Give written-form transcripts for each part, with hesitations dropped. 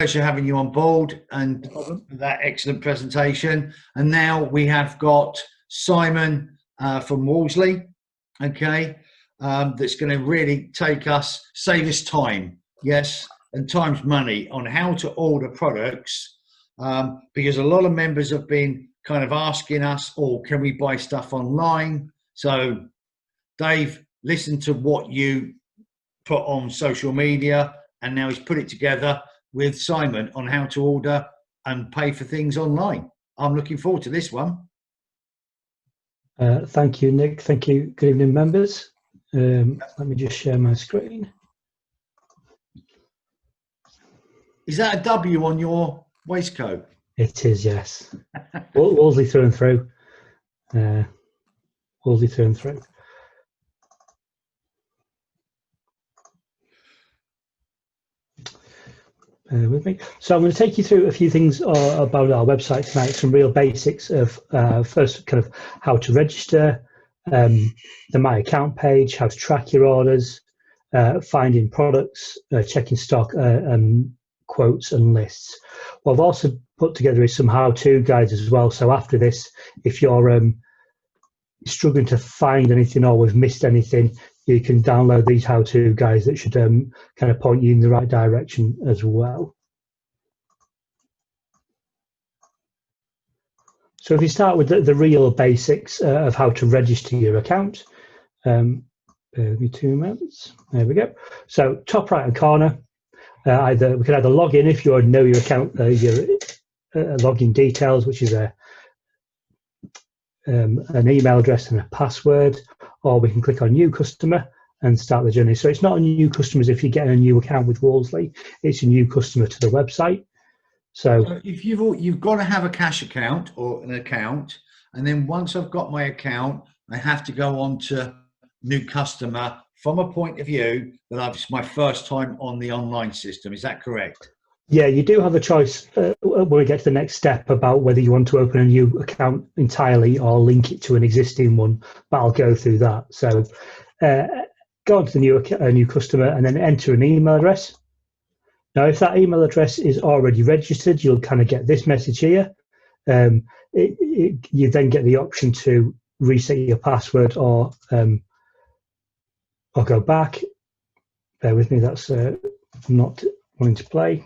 pleasure having you on board and that excellent presentation. And now we have got Simon from Wolseley, okay, that's going to really save us time, yes, and time's money on how to order products, because a lot of members have been kind of asking us, oh, can we buy stuff online? So Dave listened to what you put on social media, and now he's put it together with Simon on how to order and pay for things online. I'm looking forward to this one. Thank you, Nick. Thank you. Good evening, members. Let me just share my screen. Is that a W on your waistcoat? It is, yes. Wolseley through and through. Wolseley through and through. With me. So I'm going to take you through a few things about our website tonight, some real basics of first kind of how to register, the My Account page, how to track your orders, finding products, checking stock, quotes and lists. What I've also put together is some how-to guides as well. So after this, if you're struggling to find anything or we've missed anything, you can download these how-to guides that should kind of point you in the right direction as well. So if you start with the real basics of how to register your account, bear with me 2 minutes. There we go. So top right hand corner, we can either log in if you already know your account, your login details, which is an email address and a password, or we can click on new customer and start the journey. So it's not a new customer as if you're getting a new account with Wolseley, it's a new customer to the website. So if you've got to have a cash account or an account, and then once I've got my account, I have to go on to new customer from a point of view that it's my first time on the online system. Is that correct? Yeah, you do have a choice when we get to the next step about whether you want to open a new account entirely or link it to an existing one, but I'll go through that. So go on to the new customer and then enter an email address. Now, if that email address is already registered, you'll kind of get this message here. You then get the option to reset your password or go back. Bear with me, that's not wanting to play.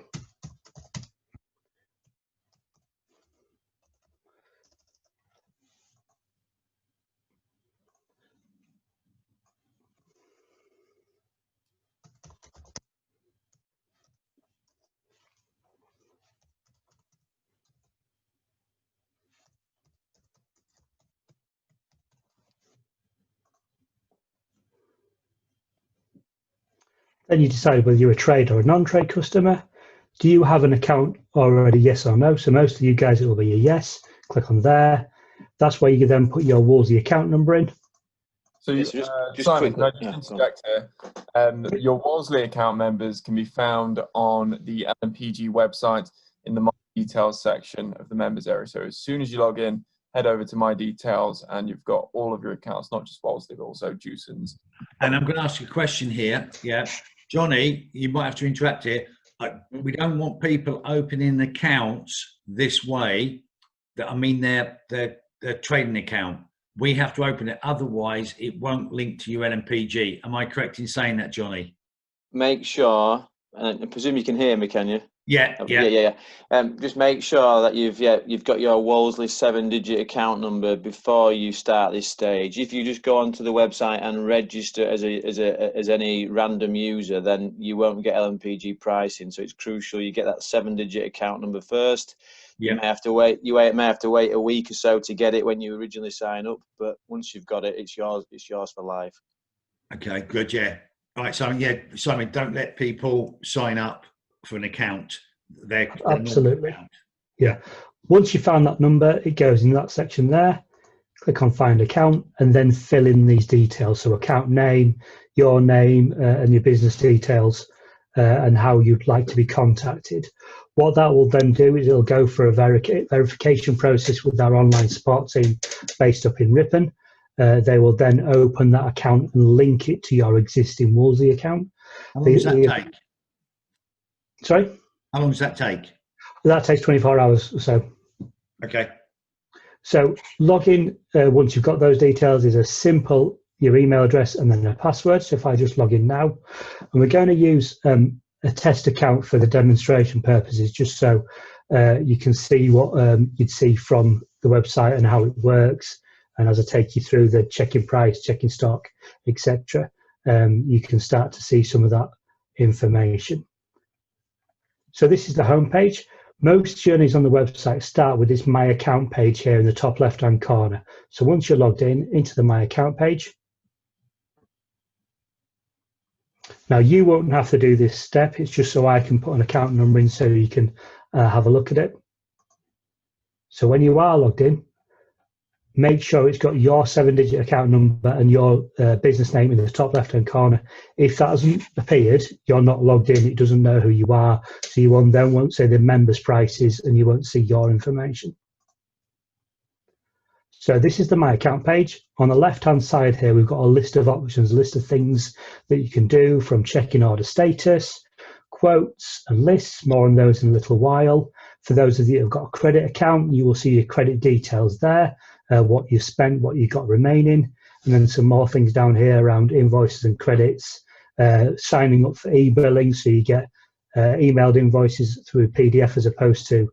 Then you decide whether you're a trade or a non-trade customer. Do you have an account already, yes or no? So most of you guys, it will be a yes. Click on there. That's where you can then put your Wolseley account number in. So Simon, can I just interject here? Your Wolseley account members can be found on the LMPG website in the My Details section of the members area. So as soon as you log in, head over to My Details and you've got all of your accounts, not just Wolseley, but also Jewson's. And I'm going to ask you a question here. Yeah. Johnny, you might have to interrupt here. We don't want people opening accounts this way. I mean, their trading account. We have to open it, otherwise it won't link to your LMPG. Am I correct in saying that, Johnny? Make sure, and I presume you can hear me, can you? Yeah. Just make sure that you've got your Wolseley 7-digit account number before you start this stage. If you just go onto the website and register as any random user, then you won't get LMPG pricing. So it's crucial you get that 7-digit account number first. You may have to wait. You may have to wait a week or so to get it when you originally sign up. But once you've got it, it's yours. It's yours for life. Okay, good. Yeah. All right, Simon. Simon, don't let people sign up for an account. Absolutely. Account. Yeah. Once you found that number, it goes in that section there. Click on Find Account and then fill in these details. So account name, your name, and your business details, and how you'd like to be contacted. What that will then do is it'll go for a verification process with our online support team based up in Ripon. They will then open that account and link it to your existing Wolseley account. How long does that take? Sorry? How long does that take? That takes 24 hours or so. Okay. So login, once you've got those details, is a simple, your email address and then a password. So if I just log in now, and we're going to use a test account for the demonstration purposes, just so you can see what you'd see from the website and how it works. And as I take you through the checking price, checking stock, etc., you can start to see some of that information. So this is the home page. Most journeys on the website start with this My Account page here in the top left-hand corner. So once you're logged in into the My Account page, now you won't have to do this step. It's just so I can put an account number in so you can have a look at it. So when you are logged in, make sure it's got your 7-digit account number and your business name in the top left-hand corner. If that hasn't appeared, you're not logged in. It doesn't know who you are. So you won't see the members' prices and you won't see your information. So this is the My Account page. On the left-hand side here, we've got a list of options, a list of things that you can do, from checking order status, quotes and lists, more on those in a little while. For those of you who've got a credit account, you will see your credit details there. What you've spent, what you've got remaining, and then some more things down here around invoices and credits, signing up for e-billing, so you get emailed invoices through PDF as opposed to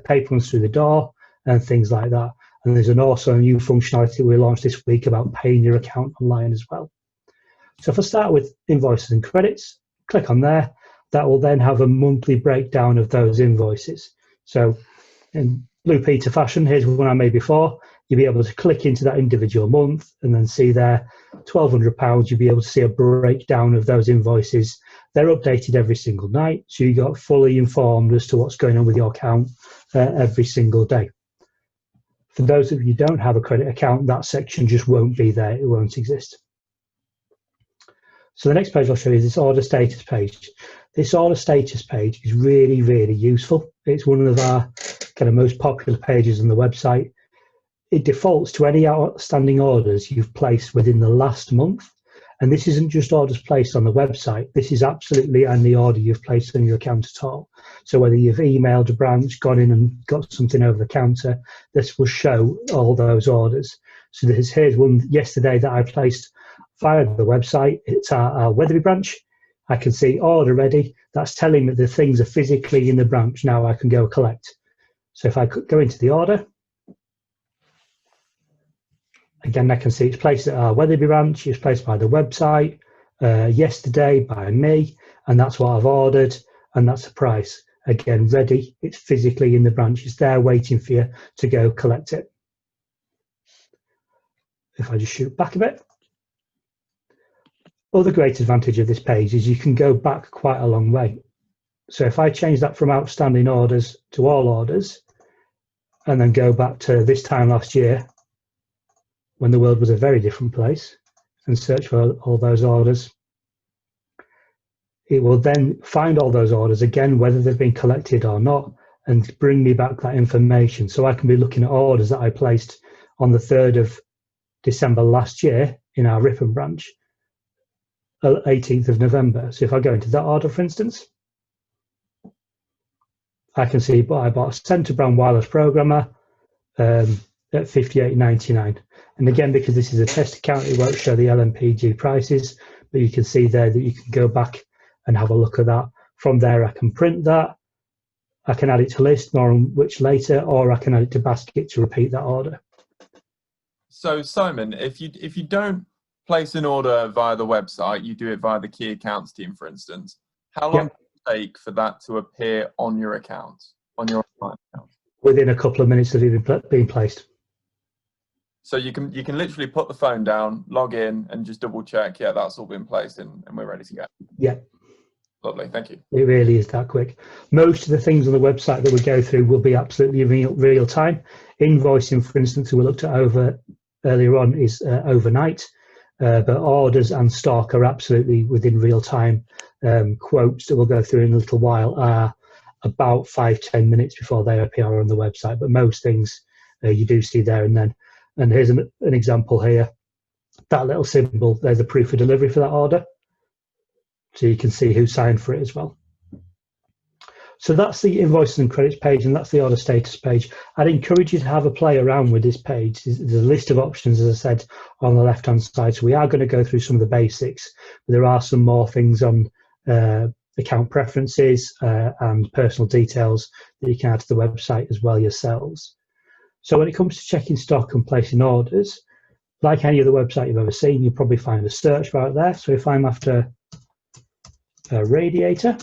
paper ones through the door, and things like that. And there's also a new functionality we launched this week about paying your account online as well. So if I start with invoices and credits, click on there, that will then have a monthly breakdown of those invoices. So in Blue Peter fashion, here's one I made before. You'll be able to click into that individual month and then see there, £1,200, you'll be able to see a breakdown of those invoices. They're updated every single night, so you got fully informed as to what's going on with your account every single day. For those of you who don't have a credit account, that section just won't be there, it won't exist. So the next page I'll show you is this order status page. This order status page is really, really useful. It's one of our kind of most popular pages on the website. It defaults to any outstanding orders you've placed within the last month. And this isn't just orders placed on the website. This is absolutely any order you've placed on your account at all. So whether you've emailed a branch, gone in and got something over the counter, this will show all those orders. So here's one yesterday that I placed via the website. It's our Wetherby branch. I can see order ready. That's telling me the things are physically in the branch. Now I can go collect. So if I go into the order, again, I can see it's placed at our Wetherby branch. It's placed by the website yesterday by me, and that's what I've ordered, and that's the price. Again, ready. It's physically in the branch. It's there waiting for you to go collect it. If I just shoot back a bit. Other great advantage of this page is you can go back quite a long way. So if I change that from outstanding orders to all orders, and then go back to this time last year, when the world was a very different place, and search for all those orders, it will then find all those orders again, whether they've been collected or not, and bring me back that information. So I can be looking at orders that I placed on the 3rd of December last year in our Ripon branch, 18th of November. So if I go into that order, for instance, I can see I bought a Centre Brand wireless programmer at $58.99. And again, because this is a test account, it won't show the LMPG prices, but you can see there that you can go back and have a look at that. From there, I can print that. I can add it to list, more on which later, or I can add it to basket to repeat that order. So Simon, if you don't place an order via the website, you do it via the key accounts team, for instance, how long does it take for that to appear on your account, on your account? Within a couple of minutes of it being placed. So you can literally put the phone down, log in, and just double check. Yeah, that's all been placed, and we're ready to go. Yeah. Lovely, thank you. It really is that quick. Most of the things on the website that we go through will be absolutely real time. Invoicing, for instance, we looked at earlier on, is overnight, but orders and stock are absolutely within real time. Quotes that we'll go through in a little while are about 5-10 minutes before they appear on the website, but most things you do see there and then. And here's an example here. That little symbol, there's a proof of delivery for that order. So you can see who signed for it as well. So that's the invoices and credits page, and that's the order status page. I'd encourage you to have a play around with this page. There's a list of options, as I said, on the left-hand side. So we are going to go through some of the basics, but there are some more things on account preferences and personal details that you can add to the website as well yourselves. So when it comes to checking stock and placing orders, like any other website you've ever seen, you'll probably find a search bar there. So if I'm after a radiator,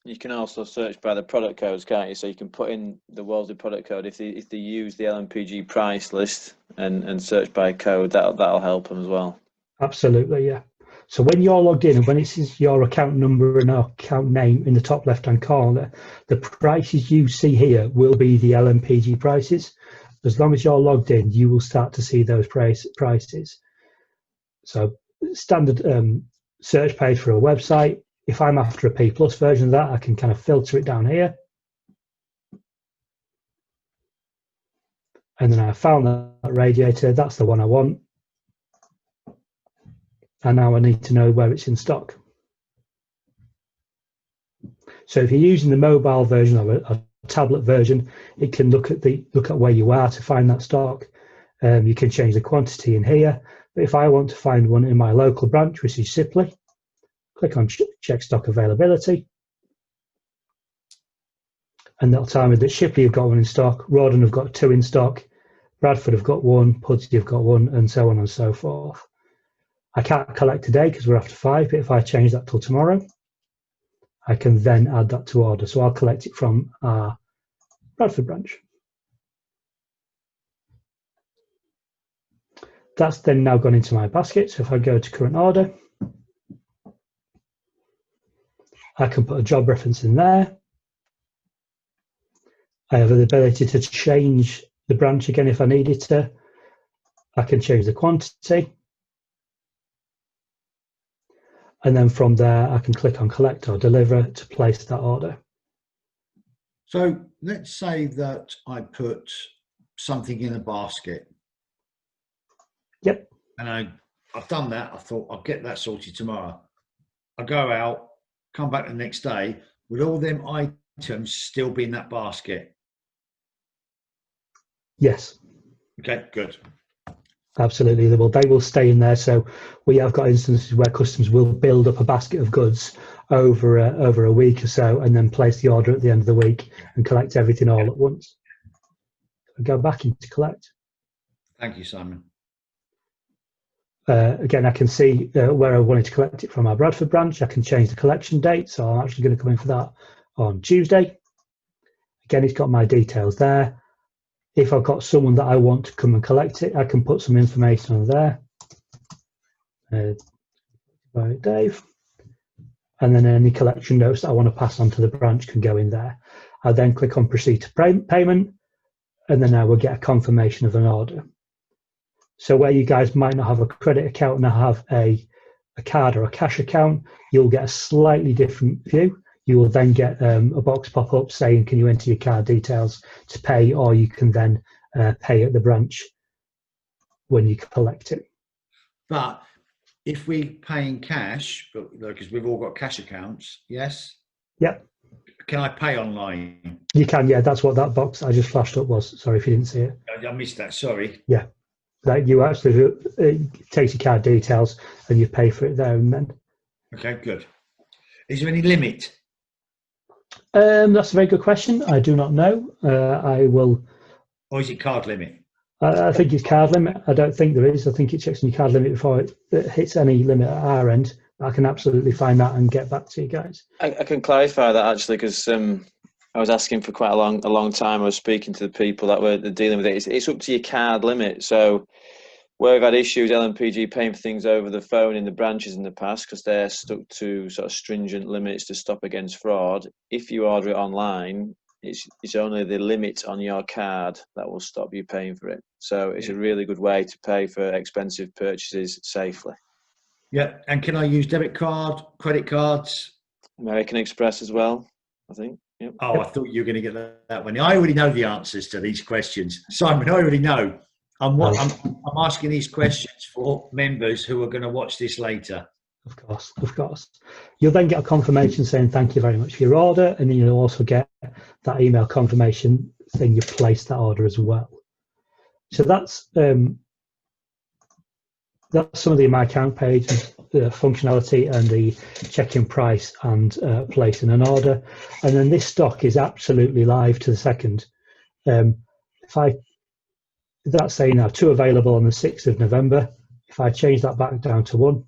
you can also search by the product codes, can't you? So you can put in the Wolseley product code if they use the LMPG price list and search by code. That'll help them as well. Absolutely, yeah. So when you're logged in and when it says your account number and account name in the top left-hand corner, the prices you see here will be the LMPG prices. As long as you're logged in, you will start to see those prices. So standard search page for a website. If I'm after a P+ version of that, I can kind of filter it down here. And then I found that radiator. That's the one I want. And now I need to know where it's in stock. So if you're using the mobile version or a tablet version, it can look at where you are to find that stock. You can change the quantity in here. But if I want to find one in my local branch, which is Sipley, click on check stock availability. And that'll tell me that Shipley have got one in stock, Rawdon have got 2 in stock, Bradford have got 1, Pudsey have got 1, and so on and so forth. I can't collect today because we're after 5, but if I change that till tomorrow, I can then add that to order. So I'll collect it from our Bradford branch. That's then now gone into my basket. So if I go to current order, I can put a job reference in there. I have the ability to change the branch again if I needed to. I can change the quantity. And then from there, I can click on collect or deliver to place that order. So let's say that I put something in a basket. Yep. And I've done that. I thought I'll get that sorted tomorrow. I go out, come back the next day, would all them items still be in that basket? Yes. Okay, good. Absolutely, they will stay in there. So we have got instances where customers will build up a basket of goods over a week or so, and then place the order at the end of the week and collect everything all at once. I go back into collect. Thank you, Simon. Again, I can see where I wanted to collect it from our Bradford branch. I can change the collection date, so I'm actually going to come in for that on Tuesday. Again, it's got my details there. If I've got someone that I want to come and collect it, I can put some information on there. By Dave. And then any collection notes that I want to pass on to the branch can go in there. I then click on proceed to payment, and then I will get a confirmation of an order. So where you guys might not have a credit account and have a card or a cash account, you'll get a slightly different view. You will then get a box pop up saying, can you enter your card details to pay, or you can then pay at the branch when you collect it. But if we pay in cash, because we've all got cash accounts, yes? Yep. Can I pay online? You can, yeah. That's what that box I just flashed up was. Sorry if you didn't see it. I missed that, sorry. Yeah. Like you actually take your card details and you pay for it there and then. Okay, good. Is there any limit? That's a very good question. I do not know. I will. Or is it card limit? I think it's card limit. I don't think there is. I think it checks on your card limit before it hits any limit at our end. I can absolutely find that and get back to you guys. I can clarify that actually, because I was asking for quite a long time. I was speaking to the people that were dealing with it. It's up to your card limit. So where I've had issues, LMPG paying for things over the phone in the branches in the past because they're stuck to sort of stringent limits to stop against fraud. If you order it online, it's only the limit on your card that will stop you paying for it. So it's a really good way to pay for expensive purchases safely. Yeah, and can I use debit card, credit cards? American Express as well, I think. Yep. Oh, I thought you were going to get that one. I already know the answers to these questions. Simon, I already know. I'm asking these questions for members who are going to watch this later. Of course. You'll then get a confirmation saying thank you very much for your order, and then you'll also get that email confirmation saying you placed that order as well. So that's some of the My Account page, the functionality, and the check-in price and placing an order. And then this stock is absolutely live to the second. That's saying now 2 available on the 6th of November. If I change that back down to 1,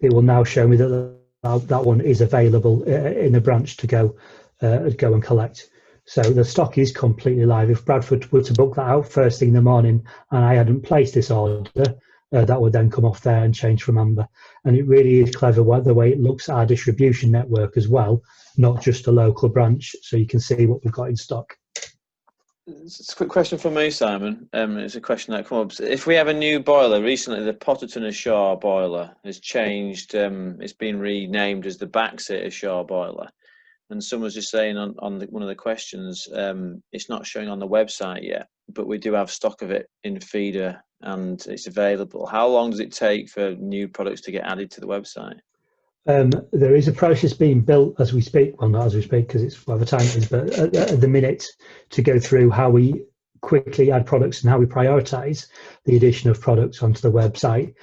it will now show me that that one is available in the branch to go and collect. So the stock is completely live. If Bradford were to book that out first thing in the morning and I hadn't placed this order, that would then come off there and change from Amber. And it really is clever the way it looks at our distribution network as well, not just a local branch, so you can see what we've got in stock. It's a quick question from me, Simon. It's a question that comes up. If we have a new boiler, recently the Potterton Ashore boiler has changed. It's been renamed as the Baxit Ashore boiler. And someone's just saying on one of the questions, it's not showing on the website yet, but we do have stock of it in feeder and it's available. How long does it take for new products to get added to the website? There is a process being built as we speak. Well, not as we speak because it's whatever time it is, but at the minute to go through how we quickly add products and how we prioritise the addition of products onto the website.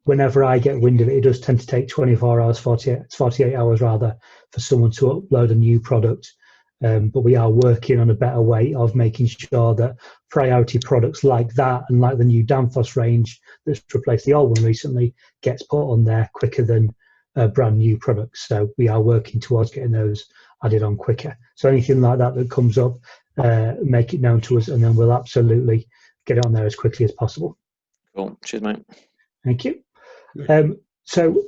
Whenever I get wind of it, it does tend to take 24 hours, 48 hours rather, for someone to upload a new product. But we are working on a better way of making sure that priority products like that and like the new Danfoss range that's replaced the old one recently gets put on there quicker than brand new products. So we are working towards getting those added on quicker. So anything like that comes up, make it known to us, and then we'll absolutely get it on there as quickly as possible. Cool. Cheers, mate. Thank you. So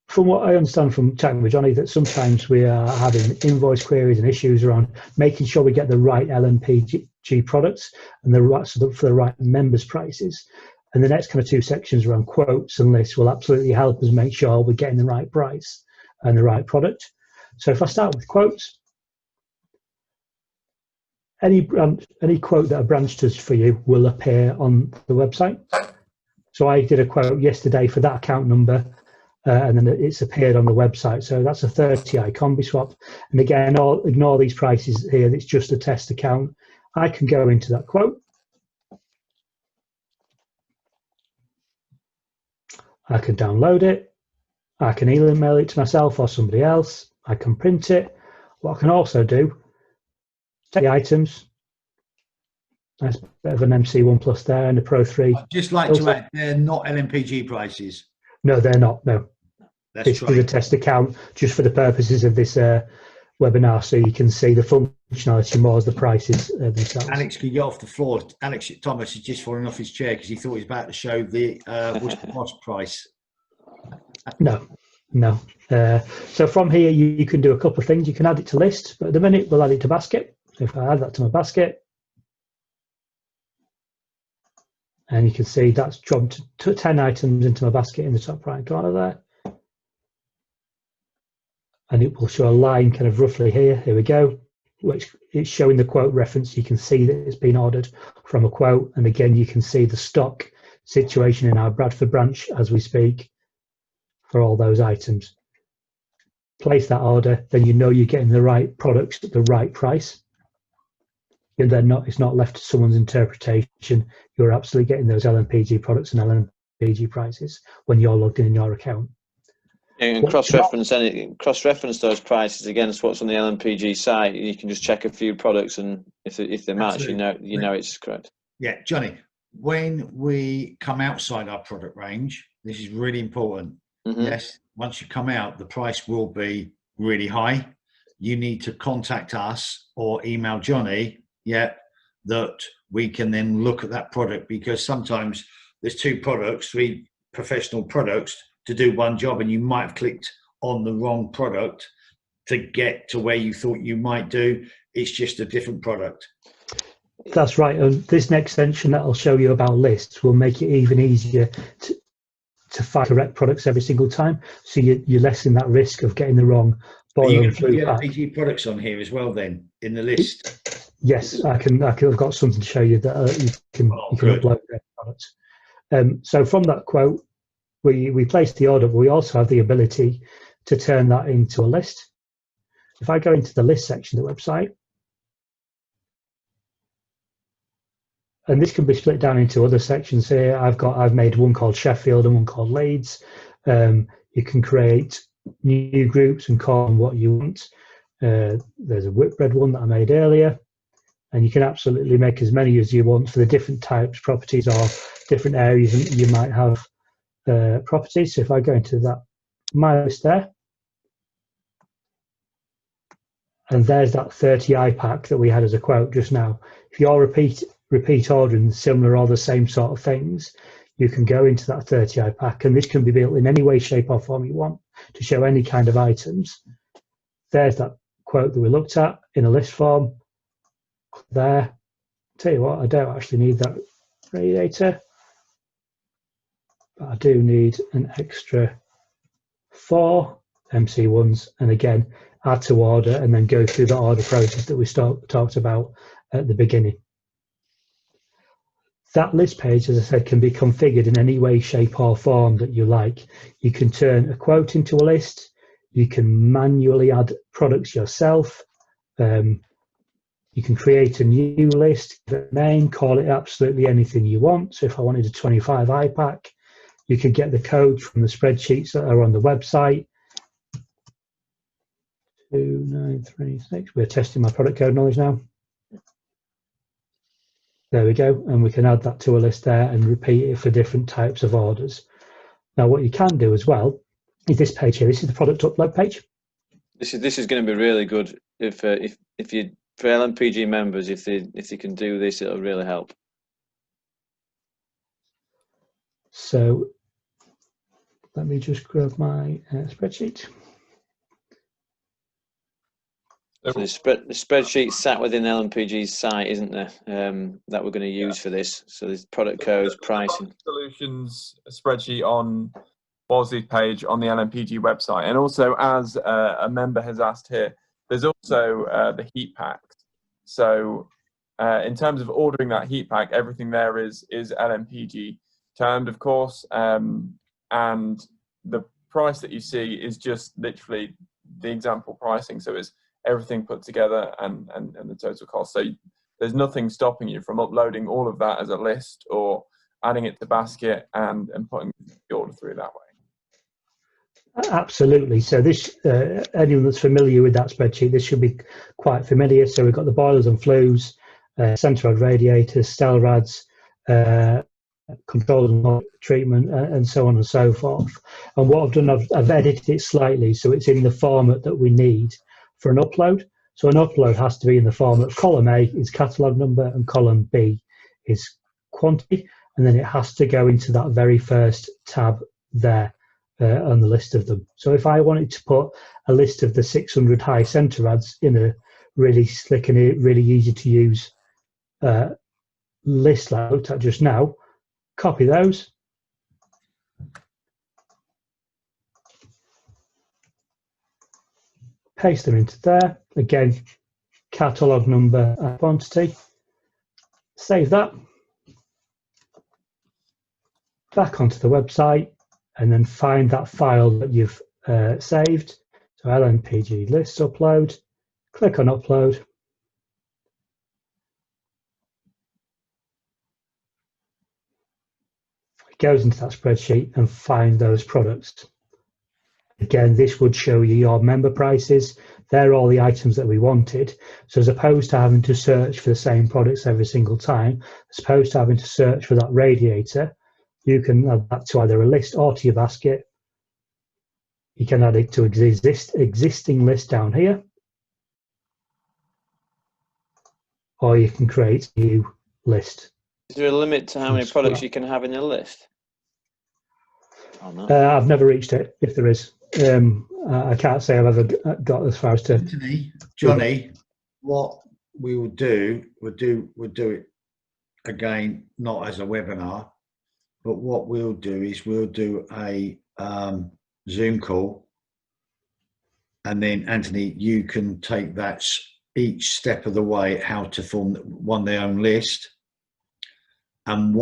from what I understand from chatting with Johnny, that sometimes we are having invoice queries and issues around making sure we get the right LMPG products and for the right members prices. And the next kind of 2 sections around quotes and lists will absolutely help us make sure we're getting the right price and the right product. So if I start with quotes, any quote that a branch does for you will appear on the website. So I did a quote yesterday for that account number, and then it's appeared on the website. So that's a 30i combi swap. And again, ignore these prices here. It's just a test account. I can go into that quote. I can download it. I can email it to myself or somebody else. I can print it. What I can also do, take the items. Nice bit of an MC1 Plus there and a Pro 3. I'd just like to add, they're not LMPG prices. No, they're not. No. This is a test account just for the purposes of this webinar, so you can see the functionality more as the prices themselves. Alex, can you get off the floor? Alex Thomas is just falling off his chair because he thought he was about to show the Worcester Moss price. No. So from here, you can do a couple of things. You can add it to list, but at the minute, we'll add it to basket. So if I add that to my basket, and you can see that's dropped 10 items into my basket in the top right corner there. And it will show a line kind of roughly here. Here we go, which is showing the quote reference. You can see that it's been ordered from a quote. And again, you can see the stock situation in our Bradford branch as we speak for all those items. Place that order, then you know you're getting the right products at the right price. And then it's not left to someone's interpretation. You're absolutely getting those LMPG products and LMPG prices when you're logged in your account. And cross-reference those prices against what's on the LMPG site. You can just check a few products, and if they match, you know it's correct. Yeah, Johnny. When we come outside our product range, this is really important. Mm-hmm. Yes, once you come out, the price will be really high. You need to contact us or email Johnny. Yeah, that we can then look at that product, because sometimes there's 2 products, 3 professional products to do one job, and you might have clicked on the wrong product to get to where you thought you might do. It's just a different product. That's right. And this next section that I'll show you about lists will make it even easier to find correct products every single time. So you lessen that risk of getting the wrong boiler and flue pack. LMPG products on here as well then in the list. Yes, I've got something to show you that you can upload their products. So from that quote, we place the order, but we also have the ability to turn that into a list. If I go into the list section of the website, and this can be split down into other sections here. I've made one called Sheffield and one called Leeds. You can create new groups and call them what you want. There's a Whitbread one that I made earlier, and you can absolutely make as many as you want for the different types, properties, or different areas that you might have properties. So if I go into that my list there, and there's that 30i pack that we had as a quote just now. If you're repeat ordering similar or the same sort of things, you can go into that 30i pack, and this can be built in any way, shape or form you want to show any kind of items. There's that quote that we looked at in a list form there. Tell you what, I don't actually need that radiator, but I do need an extra 4 MC1s, and again add to order and then go through the order process that we talked about at the beginning. That list page, as I said, can be configured in any way, shape or form that you like. You can turn a quote into a list. You can manually add products yourself. You can create a new list, give it a name, call it absolutely anything you want. So if I wanted a 25i pack, you could get the code from the spreadsheets that are on the website. 2936. We're testing my product code knowledge now. There we go, and we can add that to a list there and repeat it for different types of orders. Now, what you can do as well is this page here. This is the product upload page. This is going to be really good if you, for LMPG members, if they can do this, it'll really help. So let me just grab my spreadsheet. So the spreadsheet sat within LMPG's site, isn't there? That we're going to use for this. So there's product codes, pricing. Solutions spreadsheet on Wolseley's page on the LMPG website, and also as a member has asked here, there's also the heat packs. So in terms of ordering that heat pack, everything there is LMPG termed, of course, and the price that you see is just literally the example pricing. So it's everything put together and the total cost. So there's nothing stopping you from uploading all of that as a list or adding it to basket and putting the order through that way. Absolutely. So this, anyone that's familiar with that spreadsheet, this should be quite familiar. So we've got the boilers and flues, centre rod radiators, Stelrads, control and treatment, and so on and so forth. And what I've done, I've edited it slightly so it's in the format that we need for an upload. So an upload has to be in the format. Column A is catalogue number and column B is quantity, and then it has to go into that very first tab there on the list of them. So if I wanted to put a list of the 600 high centre rads in a really slick and really easy to use list like I looked at just now, copy those, paste them into there. Again, catalogue number and quantity. Save that. Back onto the website and then find that file that you've saved. So LMPG list upload. Click on upload. It goes into that spreadsheet and find those products. Again, this would show you your member prices. They're all the items that we wanted. So as opposed to having to search for the same products every single time, as opposed to having to search for that radiator, you can add that to either a list or to your basket. You can add it to existing list down here, or you can create a new list. Is there a limit to how many products you can have in a list? Oh, no. I've never reached it, if there is. I can't say I've ever got as far as to. Johnny, what we will do, we'll do it again, not as a webinar, but what we'll do is we'll do a Zoom call, and then Anthony, you can take that each step of the way, how to form their own list, and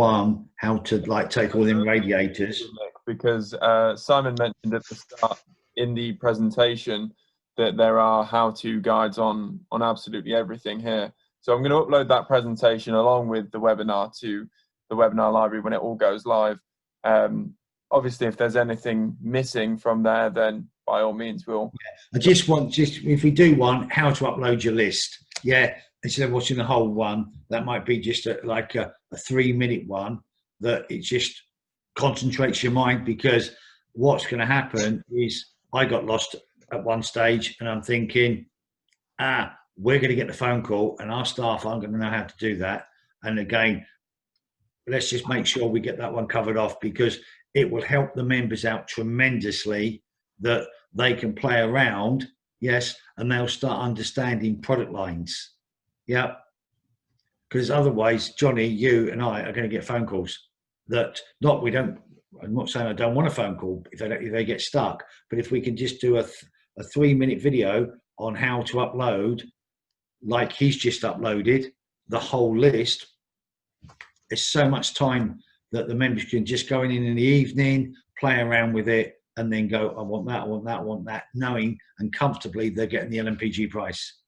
how to like take all them radiators because Simon mentioned at the start in the presentation that there are how-to guides on absolutely everything here. So I'm going to upload that presentation along with the webinar to the webinar library when it all goes live. Obviously, if there's anything missing from there, then by all means, we'll... I just want, if we do one, how to upload your list. Yeah, instead of watching the whole one, that might be just like a 3-minute one that it just concentrates your mind, because what's going to happen is I got lost at one stage and I'm thinking, we're going to get the phone call and our staff aren't going to know how to do that. And again, let's just make sure we get that one covered off, because it will help the members out tremendously, that they can play around, yes, and they'll start understanding product lines. Yeah. Because otherwise, Johnny, you and I are going to get phone calls that I'm not saying I don't want a phone call if they get stuck, but if we can just do a 3-minute video on how to upload, like he's just uploaded, the whole list, there's so much time that the members can just go in the evening, play around with it, and then go, I want that, I want that, I want that, knowing and comfortably they're getting the LMPG price.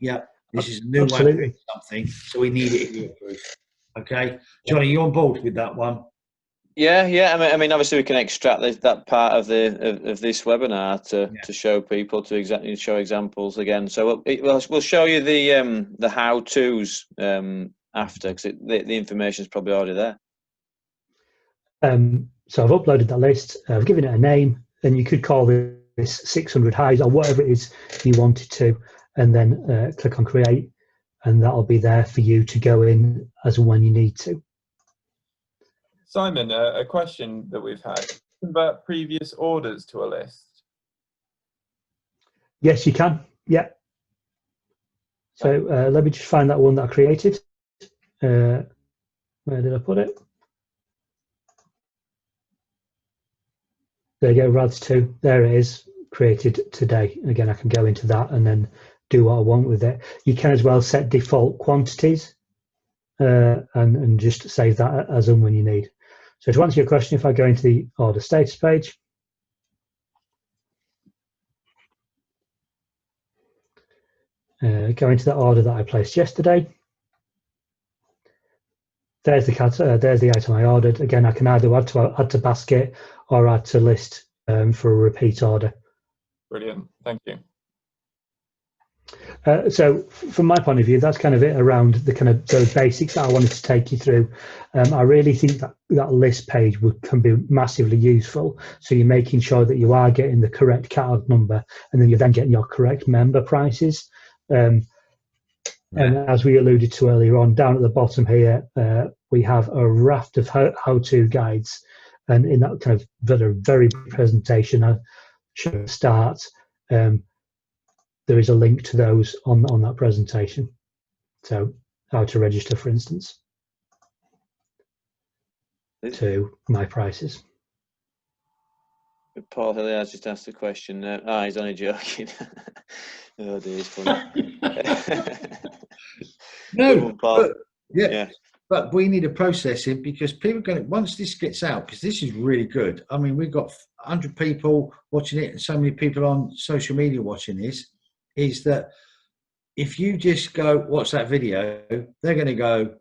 Yeah, this is a new way of something, so we need it here proof. Okay, Johnny, you on board with that one? Yeah. I mean, obviously we can extract that part of this webinar to show people, to show examples again. So we'll show you the how-tos after, because the information is probably already there. So I've uploaded that list. I've given it a name, and you could call this 600 highs or whatever it is you wanted to, and then click on create, and that'll be there for you to go in as and when you need to. Simon, a question that we've had about previous orders to a list. Yes, you can. Yeah. So let me just find that one that I created. Where did I put it? There you go, RADS 2. There it is, created today. Again, I can go into that and then do what I want with it. You can as well set default quantities and just save that as and when you need. So to answer your question, if I go into the order status page, go into the order that I placed yesterday. There's the item I ordered. Again, I can either add to basket or add to list for a repeat order. Brilliant, thank you. So from my point of view, that's kind of it around those basics that I wanted to take you through. I really think that list page can be massively useful. So you're making sure that you are getting the correct catalog number, and then you're then getting your correct member prices. And as we alluded to earlier on, down at the bottom here, we have a raft of how-to guides. And in that kind of very presentation I should start, there is a link to those on that presentation. So how to register, for instance, to my prices. Paul Hilliard has just asked a question. He's only joking. Oh dear, it's funny. No, but, yeah. But we need to process it, because people are going to, once this gets out, because this is really good. I mean, we've got 100 people watching it and so many people on social media watching this, is that if you just go, watch that video, they're going to go,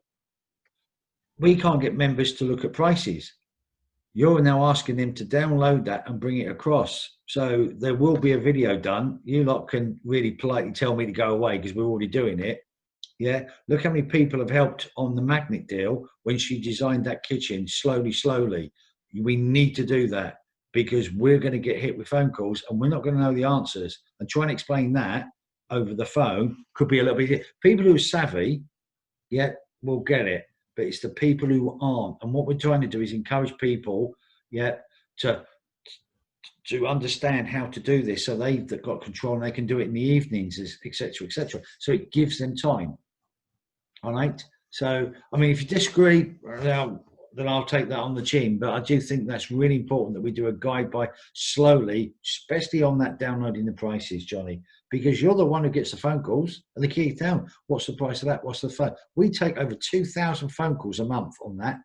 we can't get members to look at prices. You're now asking them to download that and bring it across. So there will be a video done. You lot can really politely tell me to go away because we're already doing it. Yeah, look how many people have helped on the magnet deal when she designed that kitchen slowly. We need to do that, because we're going to get hit with phone calls and we're not going to know the answers. And trying to explain that over the phone could be a little bit. People who are savvy, yeah, will get it. But it's the people who aren't. And what we're trying to do is encourage people, yeah, to understand how to do this, so they've got control and they can do it in the evenings, etc. So it gives them time. All right. So, I mean, if you disagree, then I'll take that on the chin. But I do think that's really important that we do a guide by slowly, especially on that downloading the prices, Johnny, because you're the one who gets the phone calls and the key down. What's the price of that? What's the phone? We take over 2,000 phone calls a month on that.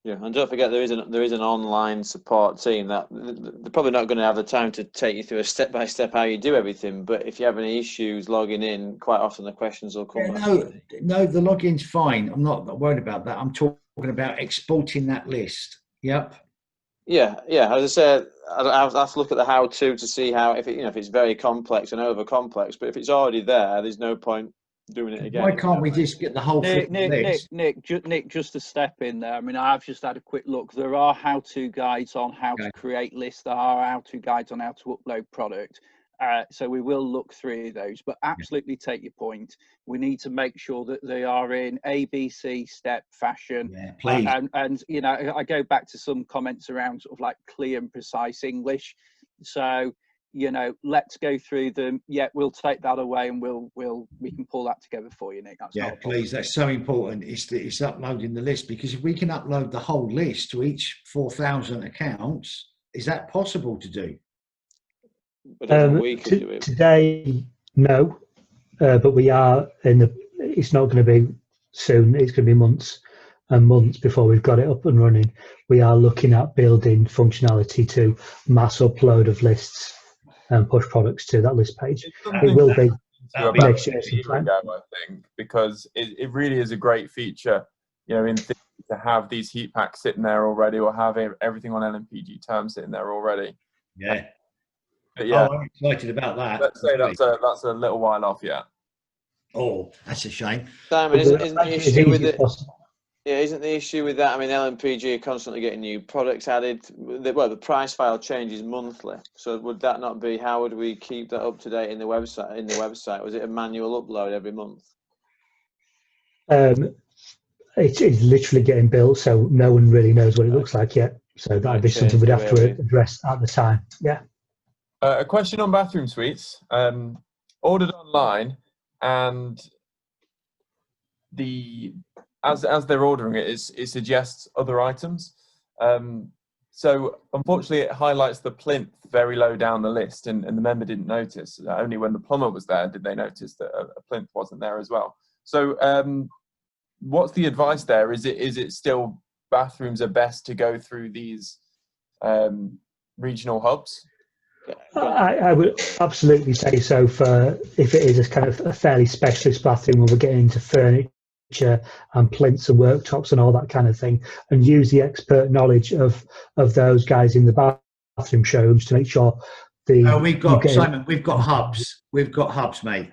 Yeah, and don't forget there is an online support team that they're probably not going to have the time to take you through a step by step how you do everything. But if you have any issues logging in, quite often the questions will come. No, the login's fine. I'm not worried about that. I'm talking about exporting that list. Yep. Yeah. As I said, I'll have to look at the how-to to see how if it's very complex and over complex. But if it's already there, there's no point doing it again. Why can't we just get the whole Nick, list? just to step in there. I mean, I've just had a quick look. There are how-to guides on how to create lists. There are how-to guides on how to upload product. So we will look through those, but absolutely take your point. We need to make sure that they are in ABC step fashion. Yeah, please. And you know, I go back to some comments around sort of like clear and precise English. So, you know, let's go through them. Yeah, we'll take that away and we can pull that together for you, Nick. That's not please. That's so important. It's uploading the list, because if we can upload the whole list to each 4,000 accounts, is that possible to do? Today, no, but we are it's not going to be soon. It's going to be months and months before we've got it up and running. We are looking at building functionality to mass upload of lists and push products to that list page. It will be next year sometime. I think, because it really is a great feature, you know, in theory, to have these heat packs sitting there already, or have everything on LMPG terms sitting there already. Yeah. But yeah, I'm excited about that. Let's say that's a little while off yet. Oh, that's a shame. Simon, isn't the issue with it? Yeah, isn't the issue with that? I mean, LMPG are constantly getting new products added. The price file changes monthly. So would that not be? How would we keep that up to date in the website? Was it a manual upload every month? It's literally getting built, so no one really knows what it looks like yet. So that'd be something we'd have to address at the time. Yeah. A question on bathroom suites. Ordered online, and as they're ordering it suggests other items. So unfortunately, it highlights the plinth very low down the list, and the member didn't notice. Only when the plumber was there did they notice that a plinth wasn't there as well. So what's the advice there? Is it still bathrooms are best to go through these regional hubs? I would absolutely say so. For if it is a kind of a fairly specialist bathroom where we're getting into furniture and plinths and worktops and all that kind of thing, and use the expert knowledge of those guys in the bathroom showrooms to make sure we've got Simon. We've got hubs. We've got hubs, mate.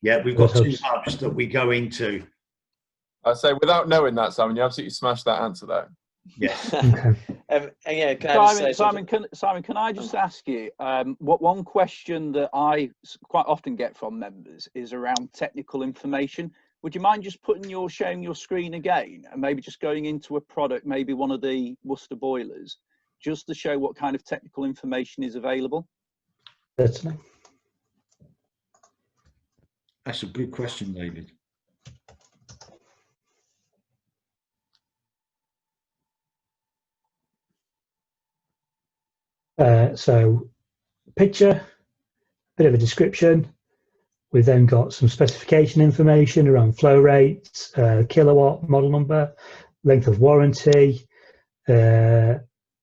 Yeah, we've got two hubs that we go into. I say, without knowing that, Simon, you absolutely smashed that answer there. Yeah. Simon, can I just ask you what one question that I quite often get from members is around technical information. Would you mind just sharing your screen again and maybe just going into a product, maybe one of the Worcester boilers, just to show what kind of technical information is available? Certainly. That's a good question, David. So picture, bit of a description. We've then got some specification information around flow rates, kilowatt, model number, length of warranty,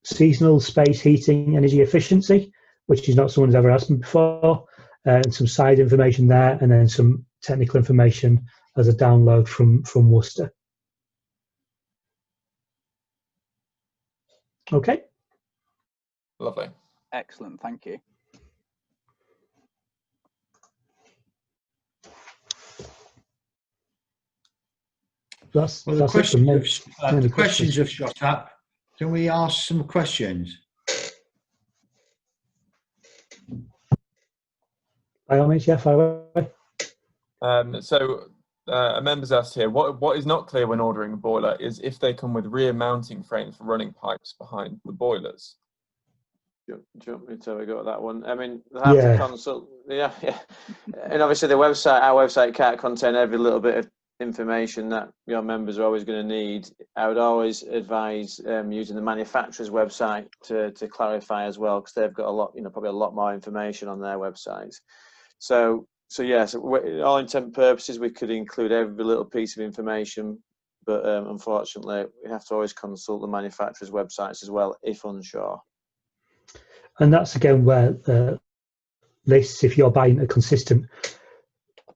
seasonal space heating, energy efficiency, which is not someone's ever asked me before, and some side information there, and then some technical information as a download from Worcester. Okay. Lovely. Excellent. Thank you. The questions have shot up. Can we ask some questions? By all means, yeah, fire away. A member's asked here, what is not clear when ordering a boiler is if they come with rear mounting frames for running pipes behind the boilers. Do you want me to have a go at that one? I mean, they have to consult. Yeah. And obviously, our website can't contain every little bit of information that your members are always going to need. I would always advise using the manufacturer's website to clarify as well, because they've got a lot, probably a lot more information on their websites. So all intent and purposes, we could include every little piece of information but unfortunately, we have to always consult the manufacturer's websites as well, if unsure. And that's again where lists, if you're buying a consistent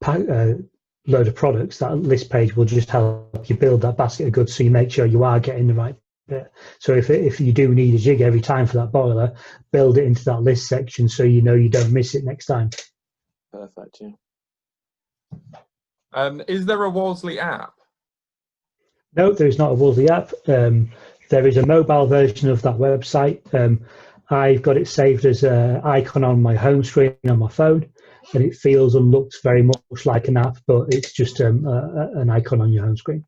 load of products, that list page will just help you build that basket of goods, so you make sure you are getting the right bit. So if you do need a jig every time for that boiler, build it into that list section so you know you don't miss it next time. Perfect, yeah. Is there a Wolseley app? No, there is not a Wolseley app. There is a mobile version of that website. I've got it saved as an icon on my home screen on my phone, and it feels and looks very much like an app, but it's just an icon on your home screen.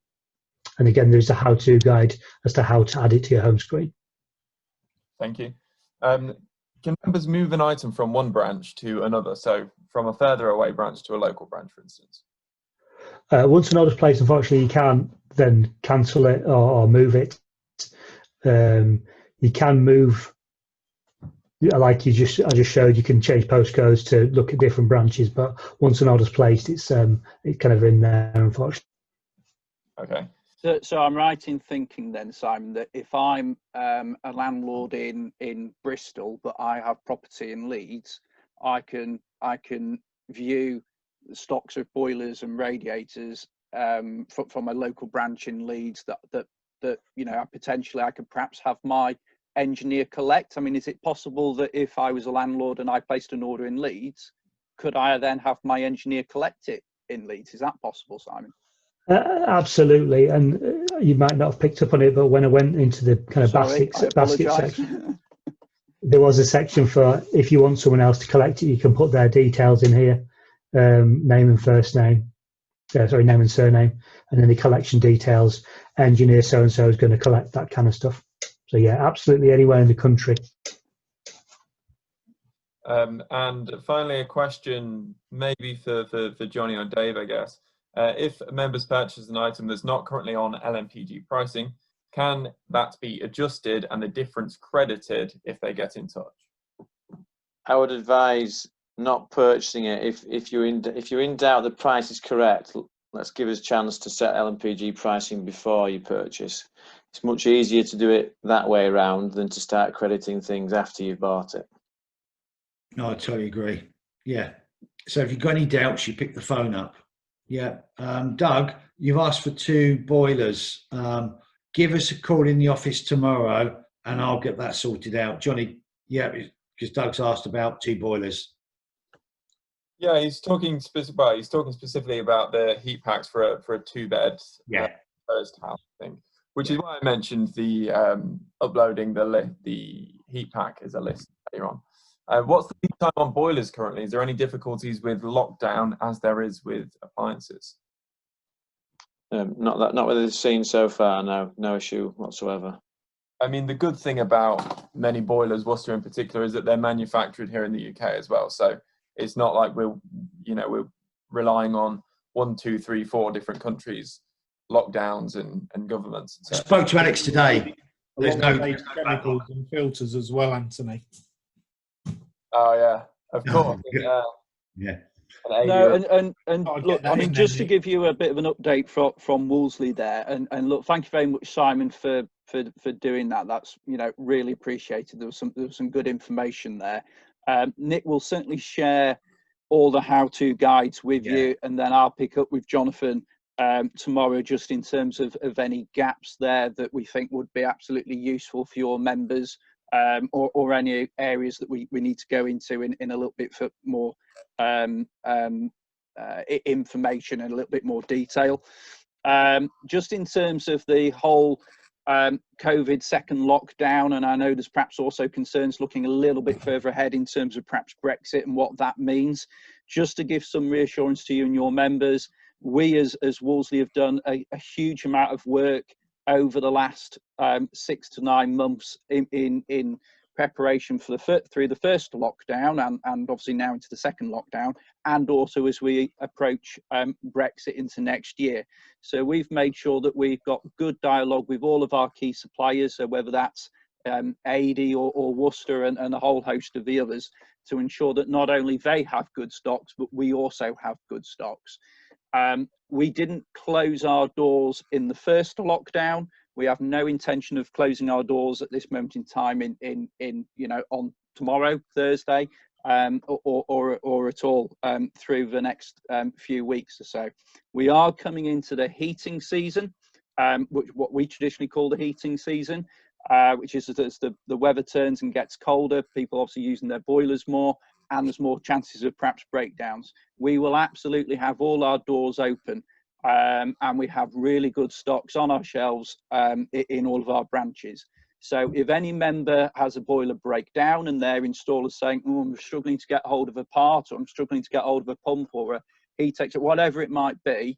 And again, there's a how-to guide as to how to add it to your home screen. Thank you. Can members move an item from one branch to another? So from a further away branch to a local branch, for instance? Once an order's placed, unfortunately, you can't then cancel it or move it. You can move, like I just showed, you can change postcodes to look at different branches, but once an order's placed, it's kind of in there, unfortunately. Okay. So I'm right in thinking then, Simon, that if I'm a landlord in Bristol, but I have property in Leeds, I can view the stocks of boilers and radiators from a local branch in Leeds that you know, potentially I could perhaps have my engineer collect. I mean, is it possible that if I was a landlord and I placed an order in Leeds, could I then have my engineer collect it in Leeds? Is that possible, Simon? Absolutely, and you might not have picked up on it, but when I went into the kind of basket section, there was a section for if you want someone else to collect it, you can put their details in here, name and first name, name and surname, and then the collection details. Engineer so and so is going to collect that kind of stuff. So yeah, absolutely anywhere in the country. And finally, a question maybe for Johnny or Dave, I guess. If members purchase an item that's not currently on LMPG pricing, can that be adjusted and the difference credited if they get in touch? I would advise not purchasing it if you're in doubt the price is correct. Let's give us a chance to set LMPG pricing before you purchase. It's much easier to do it that way around than to start crediting things after you've bought it. No, I totally agree. Yeah. So if you've got any doubts, you pick the phone up. Yeah. Doug, you've asked for 2 boilers. Give us a call in the office tomorrow and I'll get that sorted out. Johnny, yeah, because Doug's asked about 2 boilers. Yeah, he's talking specifically about the heat packs for a 2-bed first house thing, which is why I mentioned the uploading the heat pack as a list later on. What's the lead time on boilers currently? Is there any difficulties with lockdown as there is with appliances? Not what they've seen so far. No issue whatsoever. I mean, the good thing about many boilers, Worcester in particular, is that they're manufactured here in the UK as well. So it's not like we're relying on 1, 2, 3, 4 different countries, lockdowns and governments. I spoke to Alex today. There's no chemicals and filters as well, Anthony. Oh yeah, of course. Yeah. No, and look, I mean, just to give you a bit of an update from Wolseley there, and look, thank you very much, Simon, for doing that. That's really appreciated. There was some good information there. Nick will certainly share all the how-to guides with you, and then I'll pick up with Jonathan tomorrow, just in terms of any gaps there that we think would be absolutely useful for your members, or any areas that we need to go into in a little bit for more information and a little bit more detail. Just in terms of the whole COVID second lockdown, and I know there's perhaps also concerns looking a little bit further ahead in terms of perhaps Brexit and what that means. Just to give some reassurance to you and your members, we as Wolseley have done a huge amount of work over the last 6 to 9 months in preparation for through the first lockdown and obviously now into the second lockdown, and also as we approach Brexit into next year. So we've made sure that we've got good dialogue with all of our key suppliers, so whether that's AD or Worcester and a whole host of the others, to ensure that not only they have good stocks, but we also have good stocks. We didn't close our doors in the first lockdown. We have no intention of closing our doors at this moment in time on tomorrow, Thursday, or at all through the next few weeks or so. We are coming into the heating season, what we traditionally call the heating season, which is as the weather turns and gets colder, people obviously using their boilers more, and there's more chances of perhaps breakdowns. We will absolutely have all our doors open, and we have really good stocks on our shelves in all of our branches. So if any member has a boiler breakdown and their installer's saying, oh, I'm struggling to get hold of a part, or I'm struggling to get hold of a pump or a heat exchanger, whatever it might be,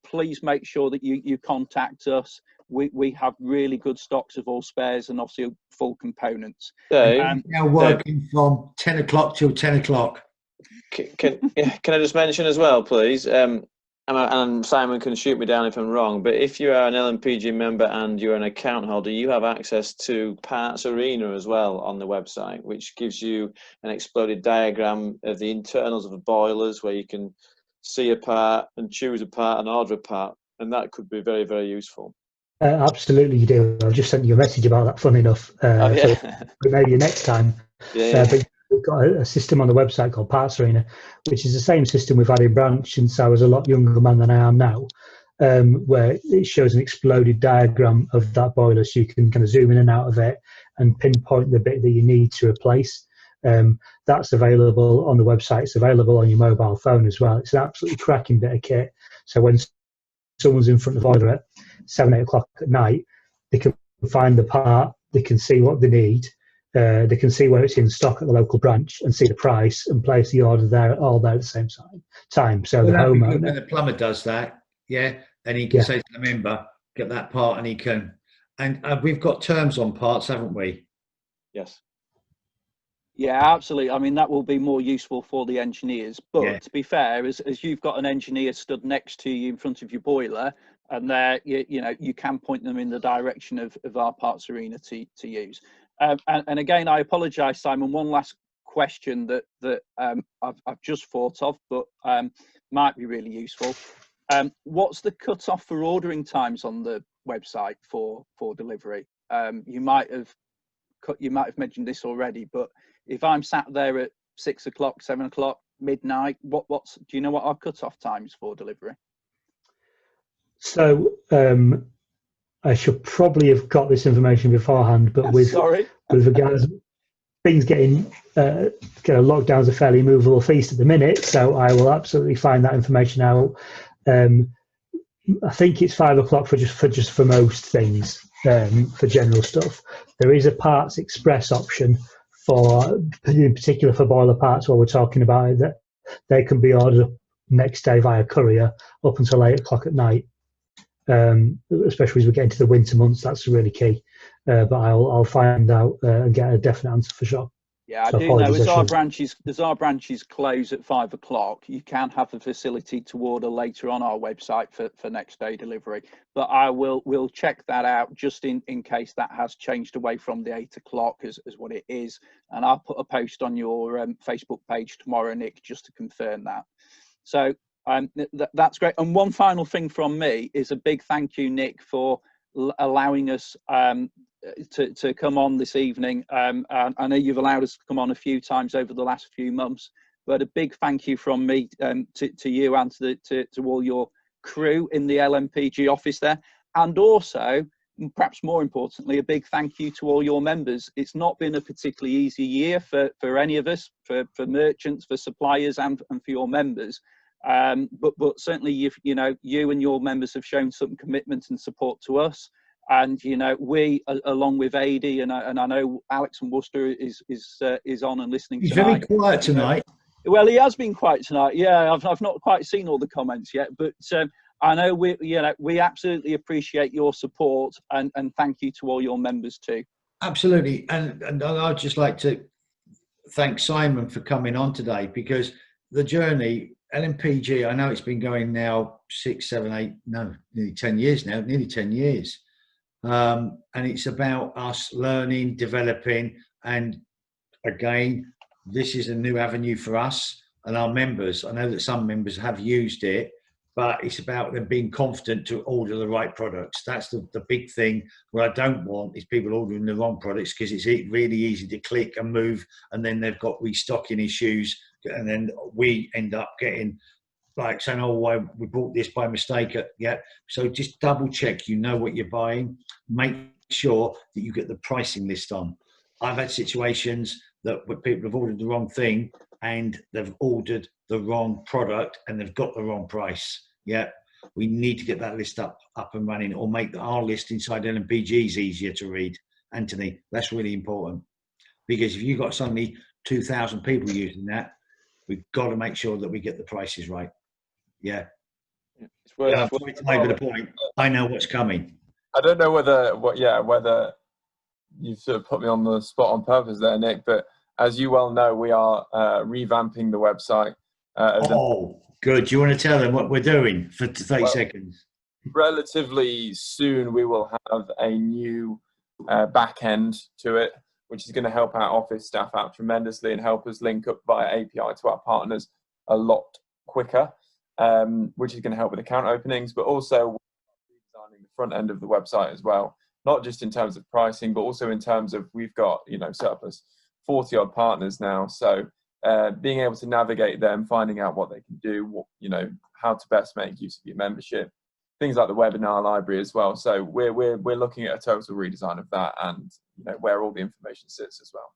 please make sure that you contact us. We have really good stocks of all spares and obviously full components. Now working from 10 o'clock till 10 o'clock. Can I just mention as well, please? And Simon can shoot me down if I'm wrong, but if you are an LMPG member and you're an account holder, you have access to Parts Arena as well on the website, which gives you an exploded diagram of the internals of the boilers, where you can see a part and choose a part and order a part, and that could be very, very useful. Absolutely, you do. I just sent you a message about that, fun enough. So maybe next time. But we've got a system on the website called Parts Arena, which is the same system we've had in branch since I was a lot younger man than I am now, where it shows an exploded diagram of that boiler, so you can kind of zoom in and out of it and pinpoint the bit that you need to replace. That's available on the website. It's available on your mobile phone as well. It's an absolutely cracking bit of kit. So when someone's in front of the boiler at 7, 8 o'clock at night, they can find the part, they can see what they need, they can see where it's in stock at the local branch and see the price and place the order there, all there at the same time. So the homeowner, when the plumber does that, and he can say to the member, get that part, and he can. And we've got terms on parts, haven't we? Yes. Yeah, absolutely. I mean, that will be more useful for the engineers. But to be fair, as you've got an engineer stood next to you in front of your boiler, and there, you can point them in the direction of our Parts Arena to use. And again, I apologise, Simon. One last question that I've just thought of, but might be really useful. What's the cut-off for ordering times on the website for delivery? You might have mentioned this already, but if I'm sat there at 6 o'clock, 7 o'clock, midnight, do you know what our cut-off times for delivery? So I should probably have got this information beforehand, but with regards things getting kind of lockdowns a fairly movable feast at the minute, so I will absolutely find that information out. I think it's 5 o'clock for most things, for general stuff. There is a Parts Express option in particular for boiler parts, while we're talking about it, that they can be ordered next day via courier up until 8 o'clock at night. Especially as we get into the winter months, that's really key. But I'll find out and get a definite answer for sure. Yeah, I do know as our branches close at 5 o'clock, you can have the facility to order later on our website for next day delivery. But we'll check that out just in case that has changed away from the 8 o'clock as what it is. And I'll put a post on your Facebook page tomorrow, Nick, just to confirm that. So that's great. And one final thing from me is a big thank you, Nick, for allowing us to come on this evening. I know you've allowed us to come on a few times over the last few months, but a big thank you from me to you and to all your crew in the LMPG office there. And also, perhaps more importantly, a big thank you to all your members. It's not been a particularly easy year for any of us, for merchants, for suppliers, and for your members. But certainly you and your members have shown some commitment and support to us, and we, along with AD and I know Alex and Worcester is on and listening. He's tonight. very quiet tonight. Well, he has been quiet tonight. Yeah, I've not quite seen all the comments yet, but I know we absolutely appreciate your support, and thank you to all your members too. Absolutely, and I'd just like to thank Simon for coming on today, because the journey, LMPG, I know it's been going now 6, 7, 8, no, nearly 10 years now, nearly 10 years. And it's about us learning, developing, and again, this is a new avenue for us and our members. I know that some members have used it, but it's about them being confident to order the right products. That's the big thing. What I don't want is people ordering the wrong products, because it's really easy to click and move, and then they've got restocking issues, and then we end up getting like saying, oh, why we bought this by mistake. Yeah. So just double check, you know what you're buying. Make sure that you get the pricing list on. I've had situations that where people have ordered the wrong thing and they've ordered the wrong product and they've got the wrong price. Yeah. We need to get that list up and running, or make our list inside LMPGs easier to read. Anthony, that's really important, because if you've got suddenly 2,000 people using that, we've got to make sure that we get the prices right. Yeah. It's worth, sorry to labor the point. I know what's coming. I don't know whether you've sort of put me on the spot on purpose there, Nick, but as you well know, we are revamping the website. Good. Do you want to tell them what we're doing for 30 seconds? Relatively soon, we will have a new back end to it, which is going to help our office staff out tremendously and help us link up via API to our partners a lot quicker, which is going to help with account openings, but also redesigning the front end of the website as well, not just in terms of pricing, but also in terms of we've got, surplus 40 odd partners now. So being able to navigate them, finding out what they can do, how to best make use of your membership, things like the webinar library as well. So we're looking at a total redesign of that, and where all the information sits as well.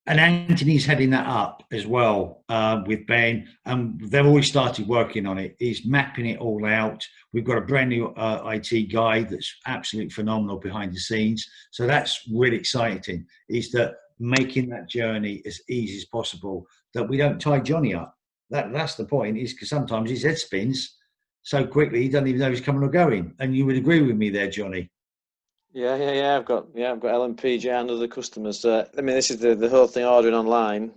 And Anthony's heading that up as well with Ben. They've already started working on it. He's mapping it all out. We've got a brand new IT guy that's absolutely phenomenal behind the scenes. So that's really exciting, is that making that journey as easy as possible, that we don't tie Johnny up. That's the point, is because sometimes his head spins so quickly he doesn't even know he's coming or going. And you would agree with me there, Johnny? Yeah. I've got LMPG and other customers. This is the whole thing, ordering online.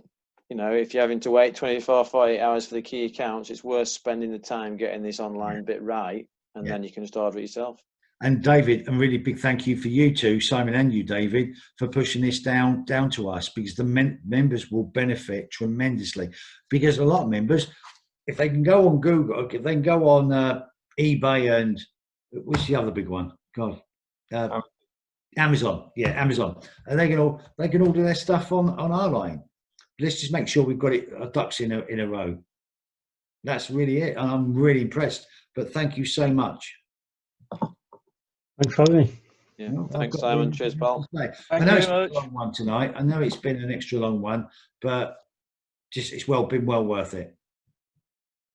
If you're having to wait 24, 48 hours for the key accounts, it's worth spending the time getting this online bit right, and then you can just order it yourself. And David, a really big thank you for you two, Simon and you, David, for pushing this down to us, because the members will benefit tremendously. Because a lot of members, if they can go on Google, if they can go on eBay, and what's the other big one? God. Amazon, Amazon, and they can order their stuff on our line. Let's just make sure we've got it ducks in a row. That's really it, and I'm really impressed. But thank you so much. Thanks for having me. Yeah, thanks, Simon. Cheers, pal. I know it's been a long one tonight. I know it's been an extra long one, but it's been well worth it.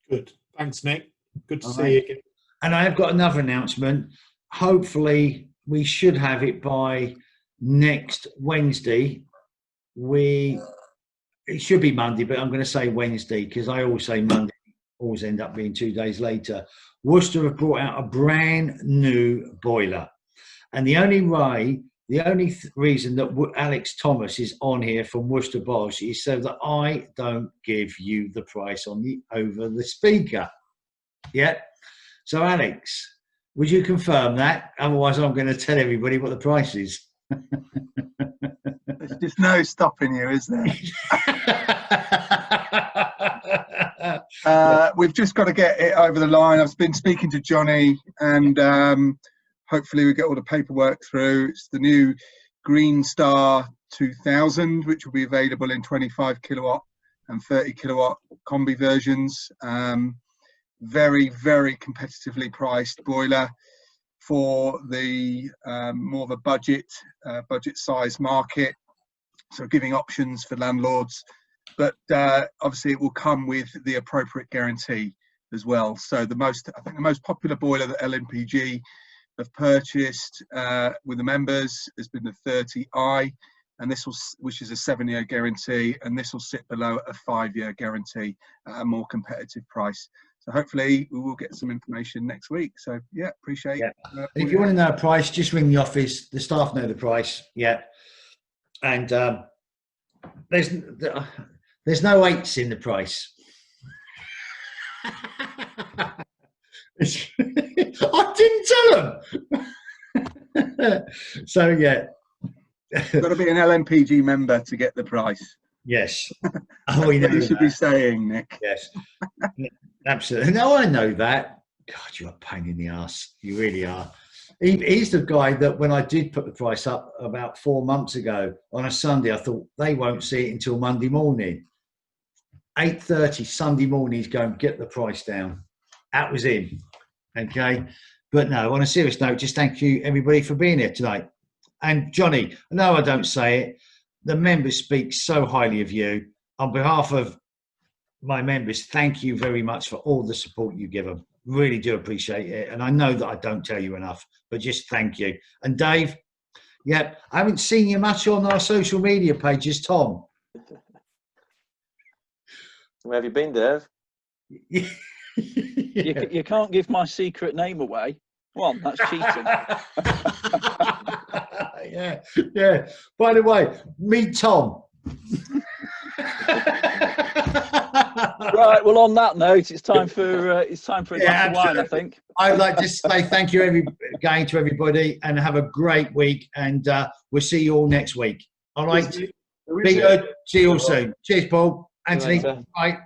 Good. Thanks, Nick. Good to see you again. And I have got another announcement. Hopefully, we should have it by next Wednesday. It should be Monday, but I'm going to say Wednesday, because I always say Monday, always end up being 2 days later. Worcester have brought out a brand new boiler. And the only reason that Alex Thomas is on here from Worcester Bosch is so that I don't give you the price over the speaker. Yeah. So Alex, would you confirm that? Otherwise, I'm going to tell everybody what the price is. There's just no stopping you, is there? We've just got to get it over the line. I've been speaking to Johnny, and hopefully we get all the paperwork through. It's the new Green Star 2000, which will be available in 25 kilowatt and 30 kilowatt combi versions. Very, very competitively priced boiler for the more of a budget size market, so giving options for landlords, but obviously it will come with the appropriate guarantee as well. So I think the most popular boiler that LNPG have purchased with the members has been the 30i, and which is a 7-year guarantee, and this will sit below a 5-year guarantee at a more competitive price. So hopefully we will get some information next week. So yeah, appreciate it. If you want to know a price, just ring the office. The staff know the price. Yeah. And there's no 8s in the price. I didn't tell them. So yeah. You've got to be an LMPG member to get the price. Yes. Oh, you should be saying, Nick. Yes. Absolutely. No, I know that. God, you're a pain in the ass. You really are. He's the guy that when I did put the price up about 4 months ago on a Sunday, I thought they won't see it until Monday morning. 8:30 Sunday morning, he's going, get the price down. That was him. Okay. But no, on a serious note, just thank you everybody for being here tonight. And Johnny, no, I don't say it. The members speak so highly of you. On behalf of my members, thank you very much for all the support you give them. Really do appreciate it. And I know that I don't tell you enough, but just thank you. And Dave, yeah, I haven't seen you much on our social media pages, Tom. Where have you been, Dave? Yeah. You can't give my secret name away. Well, that's cheating. Yeah. By the way, meet Tom. Right. Well, on that note, it's time for a glass of wine, I think. I'd like to say thank you again to everybody, and have a great week. And we'll see you all next week. All right. Be good. See you all soon. Cheers, Paul. Anthony. Bye.